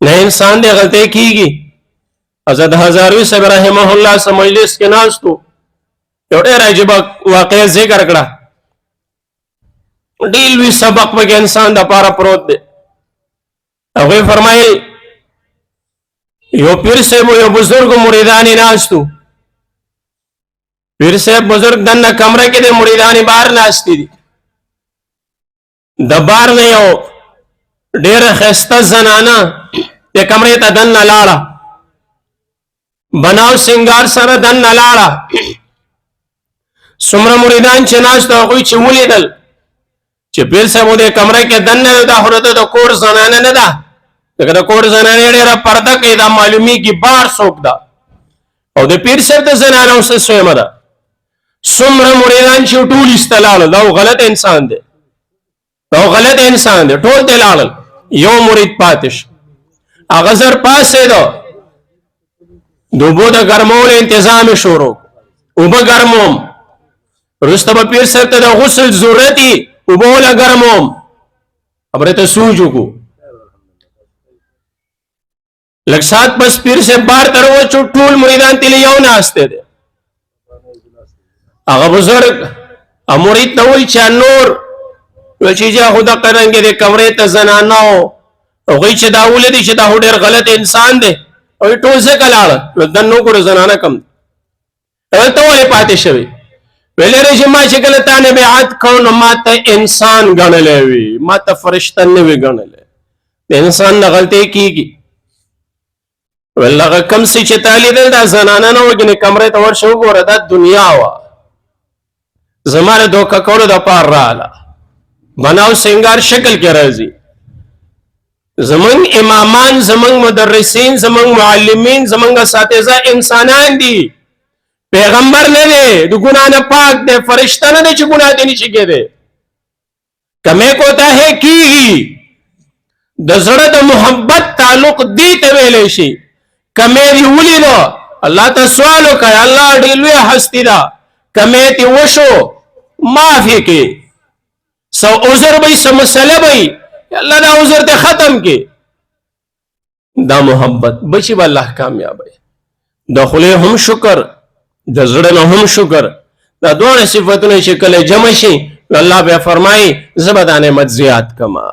نه انسان دی غلطی کیږي. حضرت هزاروی صاحب رحمه الله سره مجلس کې ناستو، یو ډېر عجیب واقعه ذکر کړه. ډېر لوی سبق پکې انسان د پاره پروت دی. هغوی فرمایل یو پیر صاحب یو بزرګ مریدان ناستو. پیر صاحب بزرګ دنه کمره کې د مریدان بهر ناستې دي. د بهر نه یو ډېره ښایسته زنانه د کمرې ته دننه لاړه، بناو سنگار سره دننه لاړه. څومره مریدان چې ناست هغوی چې ولیدل چې پیر صاحب د کمره کې دننه دا خو د کور زنانه نه ده، ځکه د کور زنانې ډېره پرده کوي، دا معلومیږي بار څوک ده او د پیر صاحب د زنانه اوس سویمه ده. څومره مریدان چې ټول ایسته لاړل، دا غلط انسان دی، دا غلط انسان دی، ټول ته لاړل، یو مرید پاتې شو. هغه زر پاسېده، د اوبو د ګرمولو انتظام یې شروع، اوبه ګرموم. وروسته به پیر صاحب ته د غسل ضرورت وي، اوبه وله ګرموم. خبرې ته سوچ وکړو. لږ ساعت پس پیر صاحب بار ته راووتو، ټول مریدان تلې یو ناستی دی. هغه بزرګ مرید ته وایي چې نور چې جا خو دقه رنګې د کمرې ته زنانه و، هغوی چې دا ولیدي چې دا خو ډېر غلط انسان دی، هغوی ټول ځکه لاړل. دننه وګورو زنانه کم ده. هلته ولې پاتې شوې؟ ویلی دی چې ما چې کله تا نه بیعت کړو نو ما ته انسان ګڼلی وي، ما ته فرشته نه وي ګڼلی. د انسان نه غلطۍ کېږي. ویل هغه کم څه چې تا لیدل دا زنانه نه وه، ګنې کمرې ته ورشه وګوره دا دنیا وه، زما د دوکه کولو دپاره راغله. بناو سنگار شکل کې راځي. زمونږ امامان، زمونږ مدرسین، زمونږ معلمین، زمونږ اساتذه انسانان دي، پیغمبر نه دی، د ګناه نه پاک دی، فرشته نه دی چې ګناه دې نشي کېدی. کمی کوتاهی کېږي. د زړه د محبت تعلق دې ته ویلی شي. کمی دې ولیدو، الله ته سوال وکړئ، الله ډېر لویه هستي ده، کمی دې وشو معافي کړي. سو عذر به سو مسله به الله دا عذر ته ختم کې. دا محبت بچي به الله کامیابوي. د خولې هم شکر، د زړه نه هم شکر، دا دواړه صفتونه چې کله جمع شي الله بیا فرمایي زه به دا نعمت زیات کما.